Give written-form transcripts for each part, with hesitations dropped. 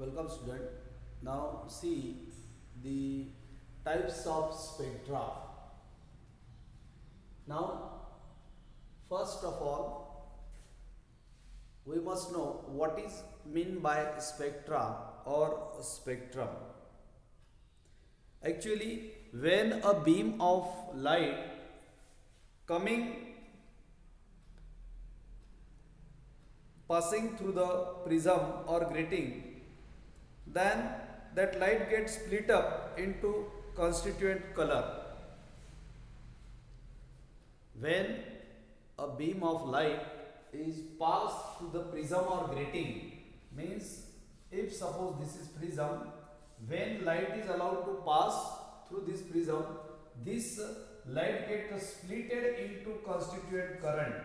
Welcome student. Now see the types of spectra. Now first of all we must know what is meant by spectra or spectrum. Actually when a beam of light coming passing through the prism or grating, then that light gets split up into constituent color. When a beam of light is passed through the prism or grating, means if suppose this is prism, when light is allowed to pass through this prism, this light gets splitted into constituent current.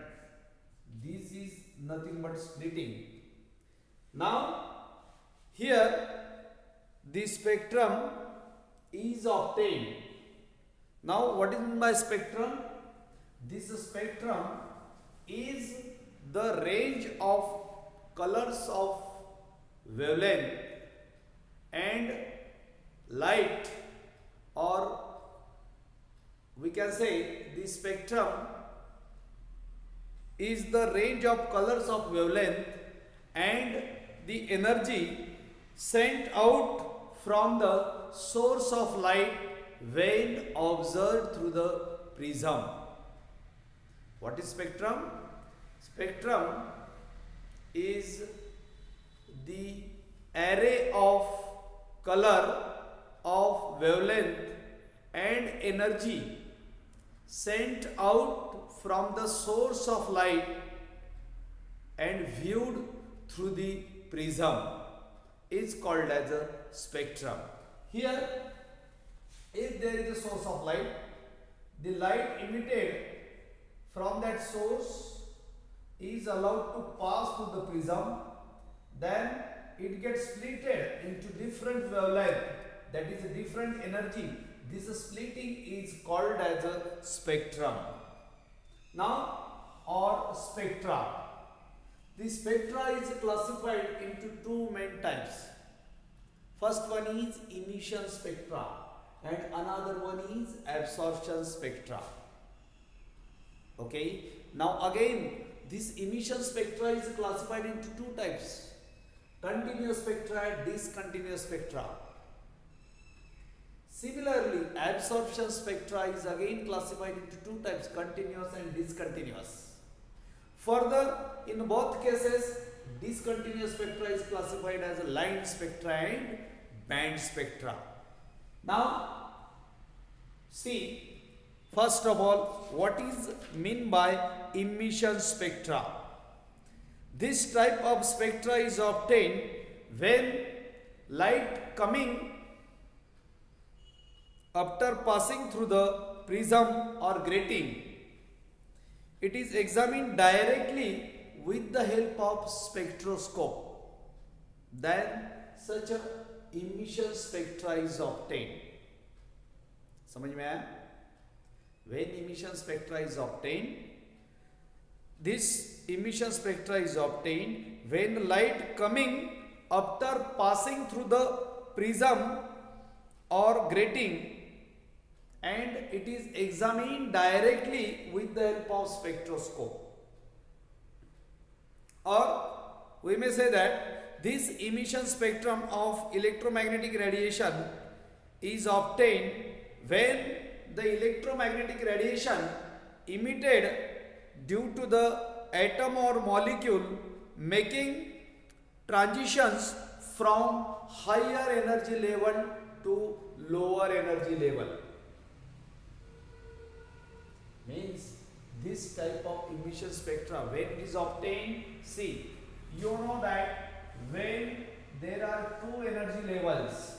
This is nothing but splitting. Now here the spectrum is obtained. Now what is meant by spectrum? This spectrum is the range of colors of wavelength and light, or we can say the spectrum is the range of colors of wavelength and the energy sent out from the source of light when observed through the prism. What is spectrum? Spectrum is the array of color of wavelength and energy sent out from the source of light and viewed through the prism is called as a spectrum. Here, if there is a source of light, the light emitted from that source is allowed to pass through the prism, then it gets splitted into different wavelength, that is a different energy. This splitting is called as a spectrum. Now, or spectra. The spectra is classified into two main types. First one is emission spectra and another one is absorption spectra. Okay. Now again, this emission spectra is classified into two types: continuous spectra and discontinuous spectra. Similarly, absorption spectra is again classified into two types: continuous and discontinuous. Further, in both cases, discontinuous spectra is classified as a line spectra and band spectra. Now, see, first of all, what is meant by emission spectra? This type of spectra is obtained when light coming after passing through the prism or grating, it is examined directly with the help of spectroscope. Then such a emission spectra is obtained. समझ में आया? When emission spectra is obtained, this emission spectra is obtained when light coming after passing through the prism or grating, and it is examined directly with the help of spectroscope. Or we may say that this emission spectrum of electromagnetic radiation is obtained when the electromagnetic radiation emitted due to the atom or molecule making transitions from higher energy level to lower energy level. Means this type of emission spectra, when it is obtained, see, you know that when there are two energy levels,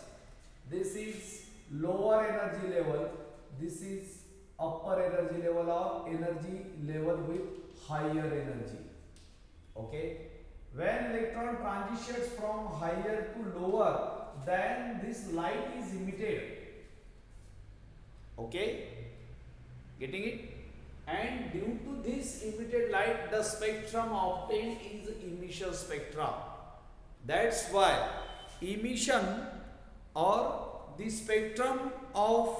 this is lower energy level, this is upper energy level or energy level with higher energy. Okay, when electron transitions from higher to lower, then this light is emitted. Okay, getting it? And due to this emitted light, the spectrum obtained is emission spectra. That's why emission or the spectrum of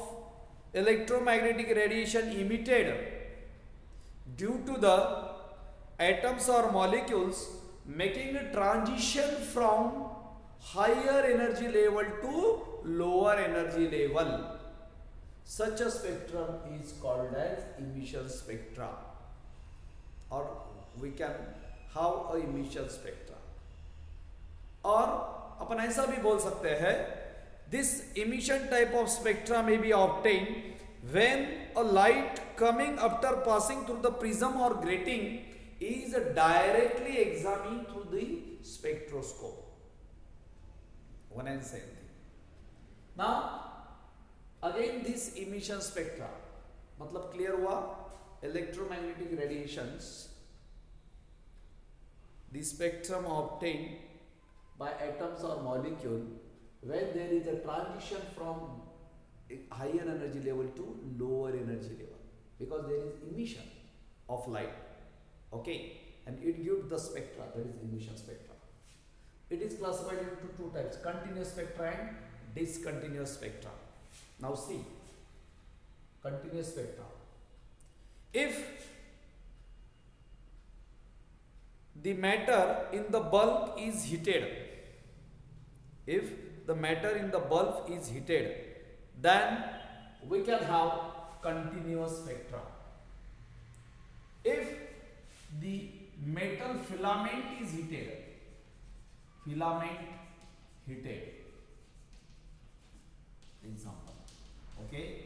electromagnetic radiation emitted due to the atoms or molecules making a transition from higher energy level to lower energy level. Such a spectrum is called as emission spectra, or we can have a emission spectra. और अपन ऐसा भी बोल सकते हैं, this emission type of spectra may be obtained when a light coming after passing through the prism or grating is directly examined through the spectroscope. One and same thing. Now again this emission spectra, मतलब clear हुआ, electromagnetic radiations, the spectrum obtained by atoms or molecule when there is a transition from a higher energy level to lower energy level, because there is emission of light, okay, and it gives the spectra, that is emission spectra. It is classified into two types, continuous spectra and discontinuous spectra. Now see, continuous spectra. If the matter in the bulb is heated, if the matter in the bulb is heated, then we can have continuous spectra. If the metal filament is heated, example, okay,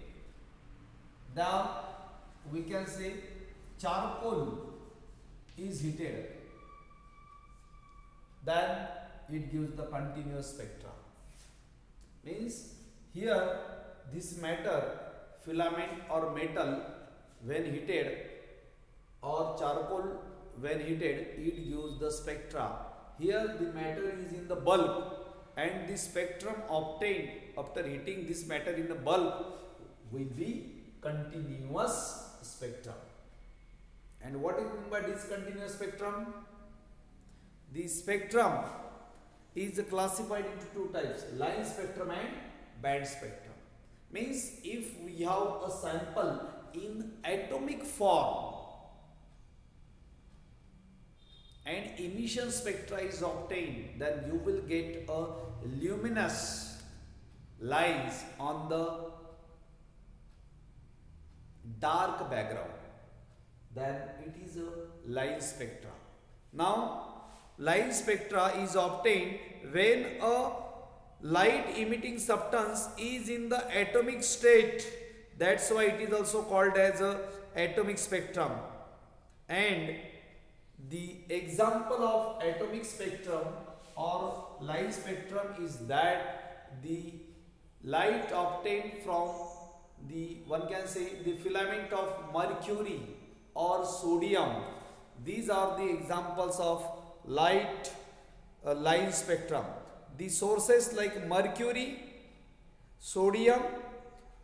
now we can say charcoal is heated, then it gives the continuous spectra. Means here this matter, filament or metal when heated, or charcoal when heated, it gives the spectra. Here the matter is in the bulb and the spectrum obtained after heating this matter in the bulb will be continuous spectrum. And what is meant by discontinuous spectrum? The spectrum is classified into two types, line spectrum and band spectrum. Means if we have a sample in atomic form and emission spectra is obtained, then you will get a luminous lines on the dark background, then it is a line spectra. Now line spectra is obtained when a light emitting substance is in the atomic state. That's why it is also called as a atomic spectrum. And the example of atomic spectrum or line spectrum is that the light obtained from the, one can say, the filament of mercury or sodium. These are the examples of light line spectrum. The sources like mercury, sodium,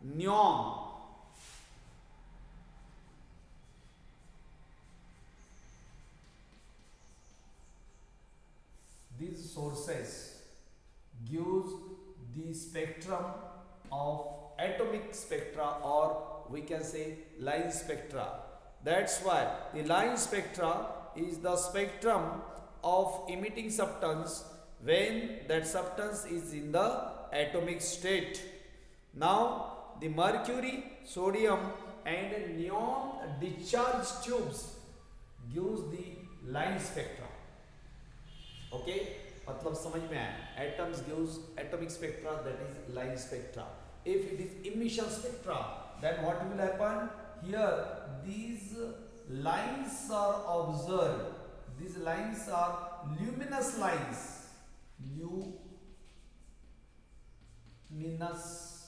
neon. These sources gives the spectrum of atomic spectra, or we can say line spectra. That's why the line spectra is the spectrum of emitting substance when that substance is in the atomic state. Now the mercury, sodium and neon discharge tubes gives the line spectra. Okay, मतलब समझ में आया, atoms gives atomic spectra, that is line spectra. If it is emission spectra, then what will happen? Here these lines are observed. These lines are luminous lines, luminous,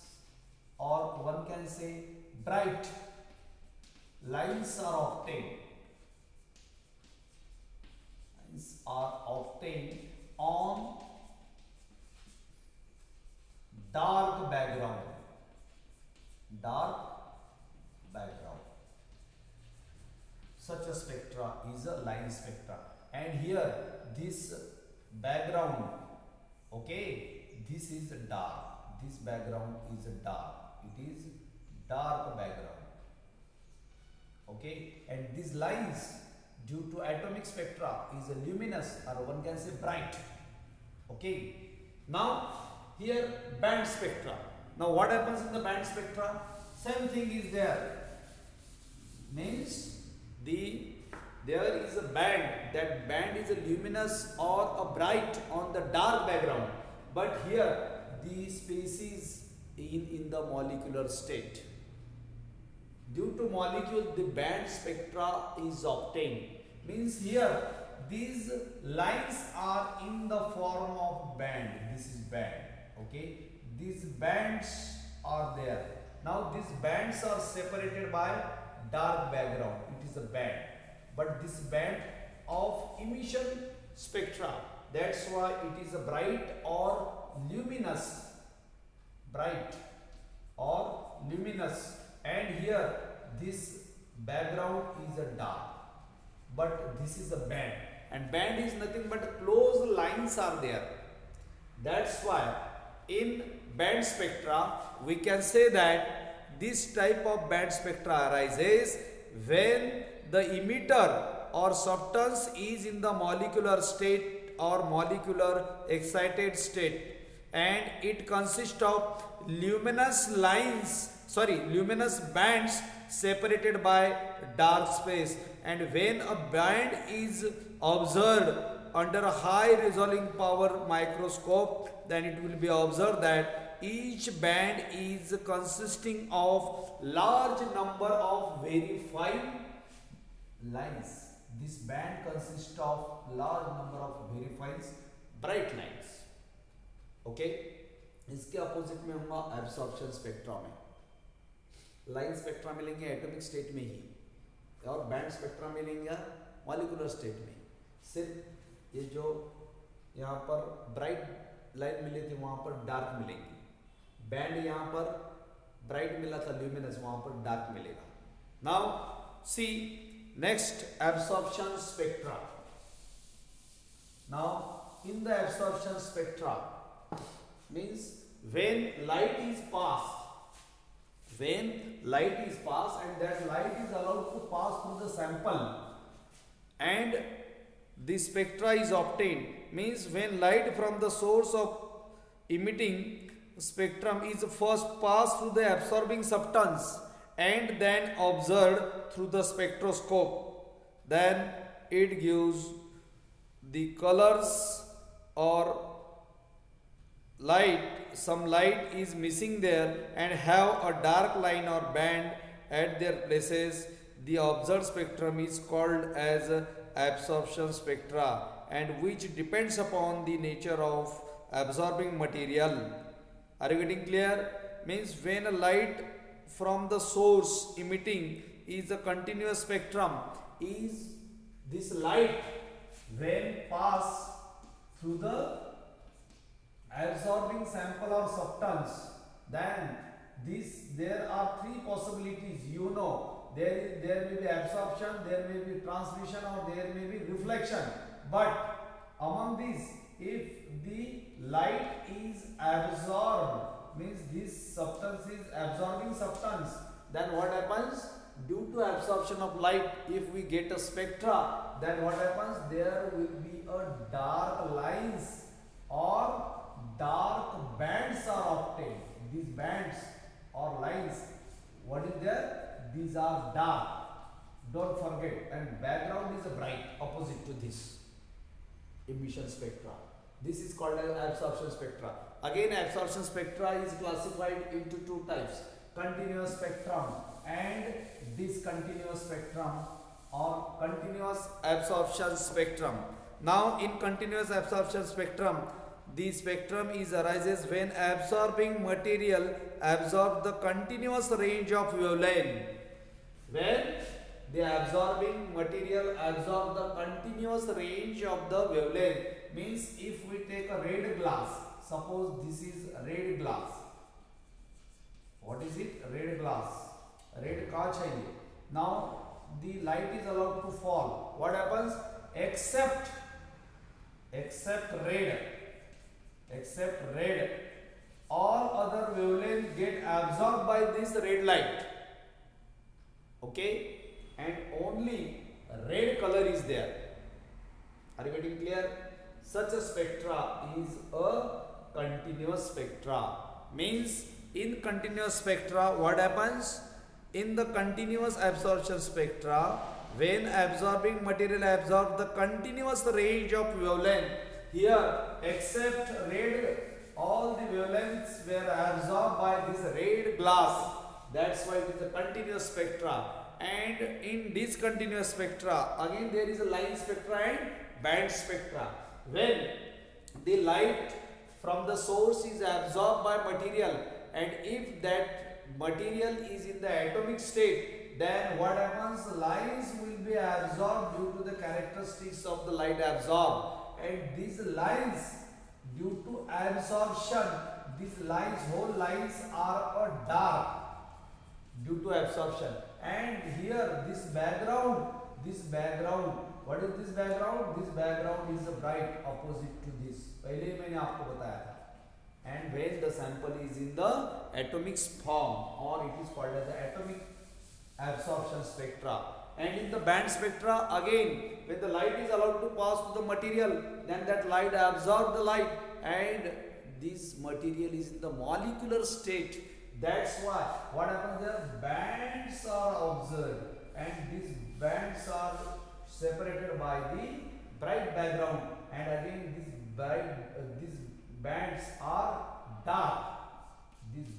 or one can say bright lines are obtained. Lines are obtained on dark background. Dark background. Such a spectra is a line spectra. And here this background Okay, this is dark. This background is dark. It is dark background. Okay, and these lines due to atomic spectra is luminous, or one can say bright. Okay, now here band spectra. Now what happens in the band spectra? Same thing is there. Means there is a band. That band is a luminous or a bright on the dark background. But here the space is in the molecular state. Due to molecule, the band spectra is obtained. Means here these lines are in the form of band. This is band. Okay, these bands are there. Now these bands are separated by dark background. It is a band. But this band of emission spectra, that's why it is a bright or luminous. Bright or luminous. And here this background is a dark, but this is a band, and band is nothing but closed lines are there. That's why in band spectra we can say that this type of band spectra arises when the emitter or substance is in the molecular state or molecular excited state, and it consists of luminous bands separated by dark space. And when a band is observed under a high resolving power microscope, then it will be observed that each band is consisting of large number of very fine lines. This band consists of large number of very fine bright lines. Okay, इसके opposite में होगा absorption spectra में. Line spectra मिलेंगे atomic state में ही, और band spectra मिलेंगे molecular state में. सिर्फ ये जो यहाँ पर ब्राइट लाइन मिले थे वहाँ पर डार्क मिलेंगी. बैंड यहाँ पर ब्राइट मिला था ल्यूमिनस, वहाँ पर डार्क मिलेगा. Now see next absorption spectra. Now in the absorption spectra means when light is passed and that light is allowed to pass through the sample and the spectra is obtained. Means when light from the source of emitting spectrum is first passed through the absorbing substance and then observed through the spectroscope, then it gives the colors or light. Some light is missing there and have a dark line or band at their places. The observed spectrum is called as absorption spectra, and which depends upon the nature of absorbing material. Are you getting clear? Means when a light from the source emitting is a continuous spectrum, is this light when pass through the absorbing sample or substance, then there are three possibilities. You know, there may be absorption, there may be transmission, or there may be reflection. But among these, if the light is absorbed, means this substance is absorbing substance, then what happens? Due to absorption of light, if we get a spectra, then what happens? There will be a dark lines or dark bands are obtained. These bands or lines, what is there? These are dark. Don't forget. And background is a bright, opposite to this emission spectra. This is called as absorption spectra. Again, absorption spectra is classified into two types: continuous spectrum and discontinuous spectrum, or continuous absorption spectrum. Now, in continuous absorption spectrum, the spectrum arises when absorbing material absorbs the continuous range of wavelength. When the absorbing material absorbs the continuous range of the wavelength, means if we take a red glass, suppose this is red glass. What is it? Red glass. Red कांच है ये. Now the light is allowed to fall. What happens? Except red. except red, all other wavelengths get absorbed by this red light. Okay, and only red color is there. Are you getting clear? Such a spectra is a continuous spectra. Means in continuous spectra, what happens? In the continuous absorption spectra, when absorbing material absorbs the continuous range of wavelength, here except red, all the wavelengths were absorbed by this red glass. That's why it is a continuous spectra. And in discontinuous spectra, again there is a line spectra and band spectra. When the light from the source is absorbed by material, and if that material is in the atomic state, then what happens? Lines will be absorbed due to the characteristics of the light absorbed, and these lines, due to absorption, these lines, whole lines are a dark due to absorption. And here this background, what is this background? This background is a bright opposite to this. पहले ही मैंने आपको बताया था. And when the sample is in the atomic form, or it is called as the atomic absorption spectra. And in the band spectra, again, when the light is allowed to pass to the material, then that light absorbs the light, and this material is in the molecular state. That's why what happens there? Bands are observed, and these bands are separated by the bright background, and again these bands are dark. These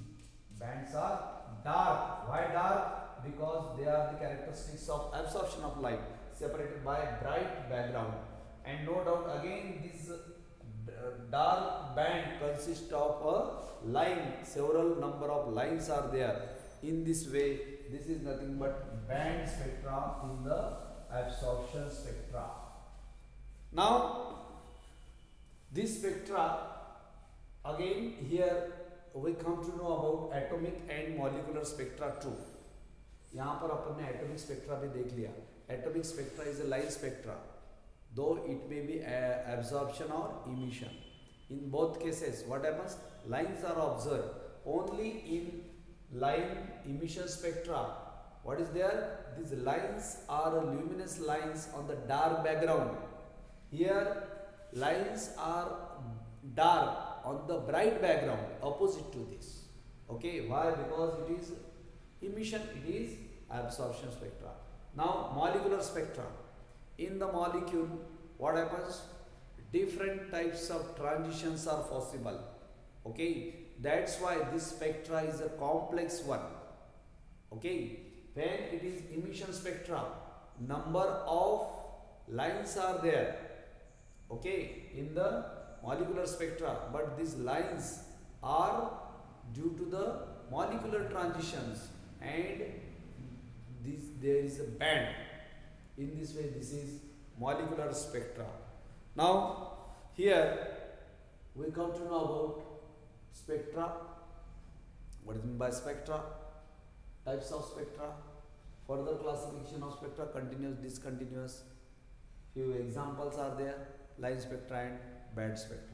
bands are dark. Why dark? Because they are the characteristics of absorption of light, separated by a bright background. And no doubt again this dark band consists of a line. Several number of lines are there. In this way, this is nothing but band spectra in the absorption spectra. Now this spectra, again here we come to know about atomic and molecular spectra too. यहाँ पर अपन ने atomic spectra भी देख लिया. Atomic spectra is a line spectra, though it may be absorption or emission. In both cases, what happens? Lines are observed. Only in line emission spectra, what is there? These lines are luminous lines on the dark background. Here, lines are dark on the bright background, opposite to this. Okay, why? Because it is emission, it is absorption spectra. Now, molecular spectra. In the molecule, what happens? Different types of transitions are possible. Okay, that's why this spectra is a complex one. Okay, when it is emission spectra, number of lines are there. Okay, in the molecular spectra, but these lines are due to the molecular transitions, and there is a band. In this way, this is molecular spectra. Now here we come to know about spectra. What is meant by spectra? Types of spectra, further classification of spectra, continuous, discontinuous. Few examples are there: line spectra and band spectra.